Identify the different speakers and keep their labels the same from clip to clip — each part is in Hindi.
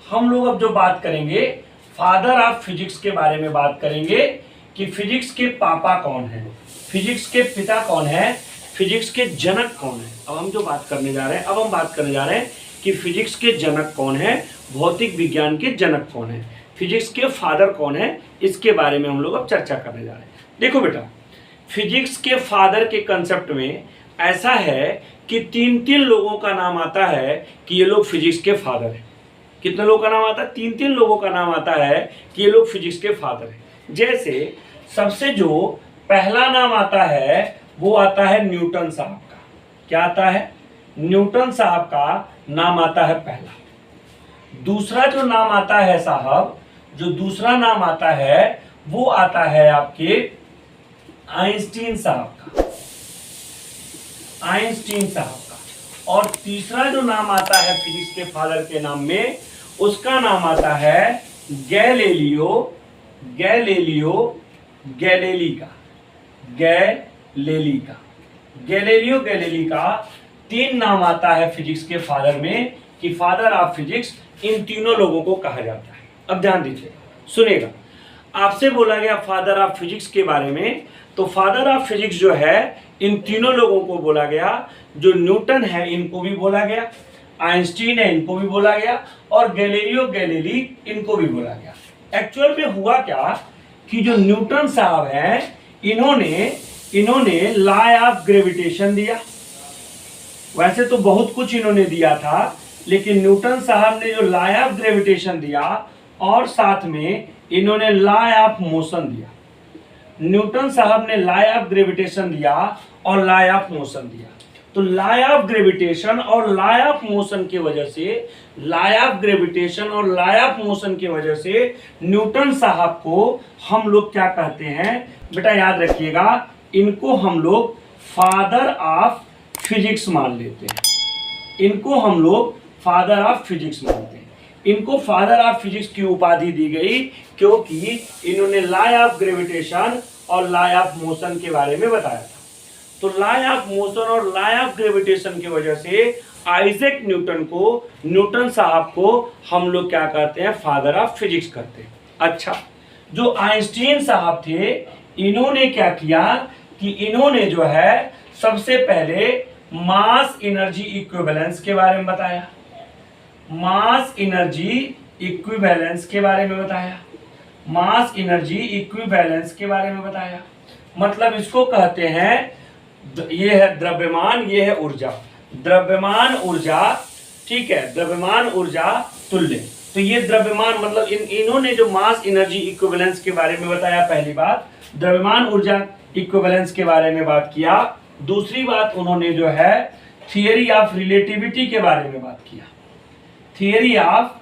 Speaker 1: हम लोग अब जो बात करेंगे फादर ऑफ फिजिक्स के बारे में बात करेंगे कि फिजिक्स के पापा कौन है, फिजिक्स के पिता कौन है, फिजिक्स के जनक कौन है। अब हम जो बात करने जा रहे हैं, अब हम बात करने जा रहे हैं कि फिजिक्स के जनक कौन है, भौतिक विज्ञान के जनक कौन है, फिजिक्स के फादर कौन है, इसके बारे में हम लोग अब चर्चा करने जा रहे हैं। देखो बेटा, फिजिक्स के फादर के कंसेप्ट में ऐसा है कि तीन तीन लोगों का नाम आता है कि ये लोग फिजिक्स के फादर हैं। कितने लोगों का नाम आता है? तीन तीन लोगों का नाम आता है कि ये लोग फिजिक्स के फादर हैं। जैसे सबसे जो पहला नाम आता है वो आता है न्यूटन साहब का। क्या आता है? न्यूटन साहब का नाम आता है पहला। दूसरा जो नाम आता है साहब, जो दूसरा नाम आता है वो आता है आपके आइंस्टीन साहब का, आइंस्टीन साहब का। और तीसरा जो नाम आता है फिजिक्स के फादर के नाम में, उसका नाम आता है गैलीलियो, गैलीलियो गैलीली का, गैलीली का, गैलीलियो गैलीली का तीन नाम आता है फिजिक्स के फादर में कि फादर ऑफ फिजिक्स इन तीनों लोगों को कहा जाता है। अब ध्यान दीजिए, सुनेगा। आपसे बोला गया फादर ऑफ फिजिक्स के बारे में, तो फादर ऑफ फिजिक्स जो है इन तीनों लोगों को बोला गया। जो न्यूटन है इनको भी बोला गया, आइंस्टीन है इनको भी बोला गया, और गैलीलियो गैलीली इनको भी बोला गया। एक्चुअल में हुआ क्या कि जो न्यूटन साहब हैं इन्होंने लॉ ऑफ ग्रेविटेशन दिया। वैसे तो बहुत कुछ इन्होंने दिया था, लेकिन न्यूटन साहब ने जो लॉ ऑफ ग्रेविटेशन दिया और साथ में इन्होंने लॉ ऑफ मोशन दिया। न्यूटन साहब ने लॉ ऑफ ग्रेविटेशन दिया और लॉ ऑफ मोशन दिया। तो लॉ ऑफ ग्रेविटेशन और लॉ ऑफ मोशन की वजह से, लॉ ऑफ ग्रेविटेशन और लॉ ऑफ मोशन की वजह से न्यूटन साहब को हम लोग क्या कहते हैं बेटा, याद रखिएगा, इनको हम लोग फादर ऑफ फिजिक्स मान लेते हैं। इनको हम लोग फादर ऑफ फिजिक्स मानते हैं। इनको फादर ऑफ फिजिक्स की उपाधि दी गई क्योंकि इन्होंने लॉ ऑफ ग्रेविटेशन और लॉ ऑफ मोशन के बारे में बताया था। तो लॉ ऑफ मोशन और लॉ ऑफ ग्रेविटेशन की वजह से आइजैक न्यूटन को, न्यूटन साहब को हम लोग क्या कहते हैं? फादर ऑफ फिजिक्स करते हैं। अच्छा, जो आइंस्टीन साहब थे इन्होंने क्या किया कि इन्होंने जो है सबसे पहले मास एनर्जी इक्विवेलेंस के बारे में बताया, मास एनर्जी इक्विवेलेंस के बारे में बताया, मास एनर्जी इक्विवेलेंस के बारे में बताया। मतलब इसको कहते हैं, ये है द्रव्यमान, ये है ऊर्जा, द्रव्यमान ऊर्जा, ठीक है, द्रव्यमान ऊर्जा तुल्य। तो ये द्रव्यमान मतलब इन्होंने जो मास एनर्जी इक्विवेलेंस के बारे में बताया, पहली बात द्रव्यमान ऊर्जा इक्विवेलेंस के बारे में बात किया। दूसरी बात उन्होंने जो है थियरी ऑफ रिलेटिविटी के बारे में बात किया, थियरी ऑफ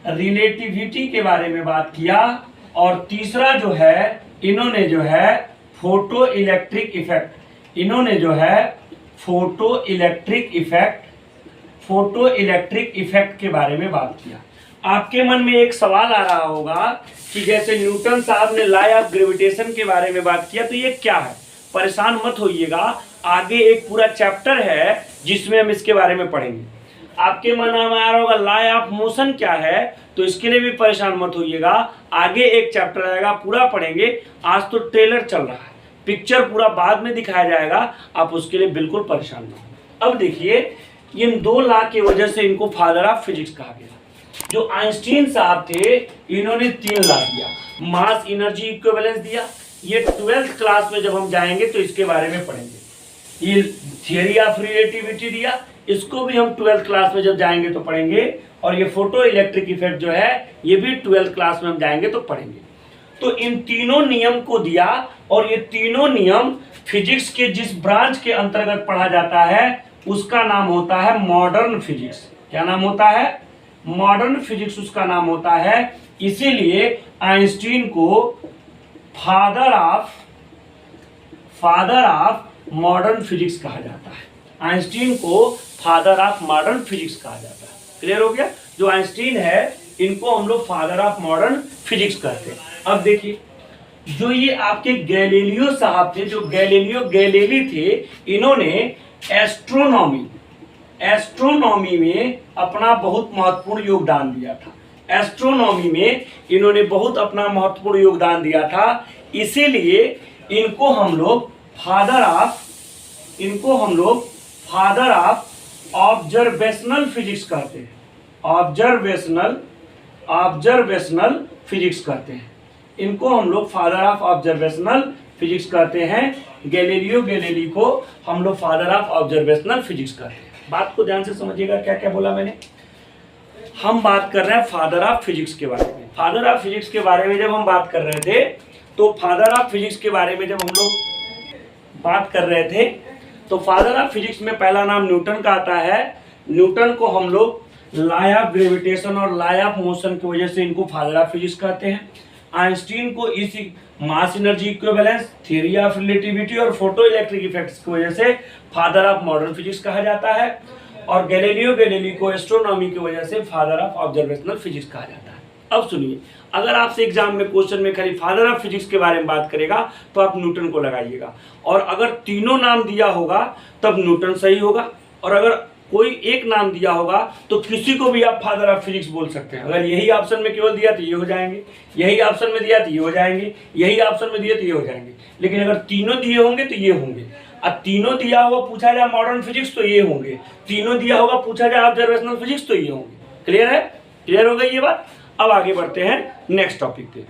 Speaker 1: रिलेटिविटी के बारे में बात किया। और तीसरा जो है इन्होंने जो है फोटो इलेक्ट्रिक इफेक्ट, इन्होंने जो है फोटो इलेक्ट्रिक इफेक्ट के बारे में बात किया। आपके मन में एक सवाल आ रहा होगा कि जैसे न्यूटन साहब ने लॉ ऑफ ग्रेविटेशन के बारे में बात किया, तो ये क्या है? परेशान मत होइएगा, आगे एक पूरा चैप्टर है जिसमें हम इसके बारे में पढ़ेंगे। आपके मन में आ रहा होगा लॉ ऑफ मोशन क्या है, तो इसके लिए भी परेशान मत होइएगा, आगे एक चैप्टर आएगा, पूरा पढ़ेंगे। आज तो ट्रेलर चल रहा है, पिक्चर पूरा बाद में दिखाया जाएगा, आप उसके लिए बिल्कुल परेशान ना हो। अब देखिए, इन दो लॉ की वजह से इनको फादर ऑफ फिजिक्स कहा गया। जो आइंस्टीन साहब थे इन्होंने तीन लॉ दिया, मास एनर्जी इक्विवेलेंस दिया, ये 12th क्लास में जब हम जाएंगे तो इसके बारे में पढ़ेंगे। ये थियरी ऑफ रिलेटिविटी दिया, इसको भी हम 12th क्लास में जब जाएंगे तो पढ़ेंगे। और ये फोटो इलेक्ट्रिक इफेक्ट जो है ये भी 12th क्लास में हम जाएंगे तो पढ़ेंगे। तो इन तीनों नियम को दिया, और ये तीनों नियम फिजिक्स के जिस ब्रांच के अंतर्गत पढ़ा जाता है उसका नाम होता है मॉडर्न फिजिक्स। क्या नाम होता है? मॉडर्न फिजिक्स उसका नाम होता है। इसीलिए आइंस्टीन को फादर ऑफ मॉडर्न फिजिक्स कहा जाता है। आइंस्टीन को फादर ऑफ मॉडर्न फिजिक्स कहा जाता है। क्लियर हो गया? जो आइंस्टीन है इनको हम लोग फादर ऑफ मॉडर्न फिजिक्स कहते हैं। अब देखिए, जो ये आपके गैलीलियो साहब थे, जो गैलीलियो गैलीली थे, इन्होंने एस्ट्रोनॉमी में अपना बहुत महत्वपूर्ण योगदान दिया था। एस्ट्रोनॉमी में इन्होंने बहुत अपना महत्वपूर्ण योगदान दिया था, इसीलिए इनको हम लोग फादर ऑफ ऑब्जर्वेशनल फिजिक्स कहते हैं। ऑब्जर्वेशनल फिजिक्स कहते हैं इनको हम लोग फादर ऑफ ऑब्जर्वेशनल फिजिक्स कहते हैं। गैलीलियो गैलीली को हम लोग फादर ऑफ ऑब्जर्वेशनल फिजिक्स कहते हैं। बात को ध्यान से समझिएगा, क्या क्या बोला मैंने। हम बात कर रहे हैं फादर ऑफ फिजिक्स के बारे में। फादर ऑफ फिजिक्स के बारे में जब हम बात कर रहे थे, तो फादर ऑफ फिजिक्स के बारे में जब हम लोग बात कर रहे थे, तो फादर ऑफ फिजिक्स में पहला नाम न्यूटन का आता है। न्यूटन को हम लोग लॉ ऑफ ग्रेविटेशन और लॉ ऑफ मोशन की वजह से इनको फादर ऑफ फिजिक्स कहते हैं। आइंस्टीन को इसी mass energy equivalence, theory of relativity और फोटो इलेक्ट्रिक इफेक्ट्स की वजह से फादर ऑफ मॉडर्न फिजिक्स कहा जाता है। और गैलीलियो गैलीली को एस्ट्रोनॉमी की वजह से फादर ऑफ ऑब्जर्वेशनल फिजिक्स कहा जाता है। अब सुनिए, अगर आपसे एग्जाम में क्वेश्चन में खाली फादर ऑफ फिजिक्स के बारे में बात करेगा तो आप न्यूटन को लगाइएगा, और अगर तीनों नाम दिया होगा तब न्यूटन सही होगा, और अगर कोई एक नाम दिया होगा तो किसी को भी आप फादर ऑफ फिजिक्स बोल सकते हैं। अगर यही ऑप्शन में केवल दिया तो ये हो जाएंगे, यही ऑप्शन में दिया तो ये हो जाएंगे, यही ऑप्शन में दिया तो ये हो जाएंगे। लेकिन अगर तीनों दिए होंगे तो ये होंगे। अब तीनों दिया हुआ पूछा जाए मॉडर्न फिजिक्स तो ये होंगे, तीनों दिया होगा पूछा जाए ऑब्जर्वेशनल फिजिक्स तो ये होंगे। क्लियर है? क्लियर हो गई ये बात? अब आगे बढ़ते हैं नेक्स्ट टॉपिक पे।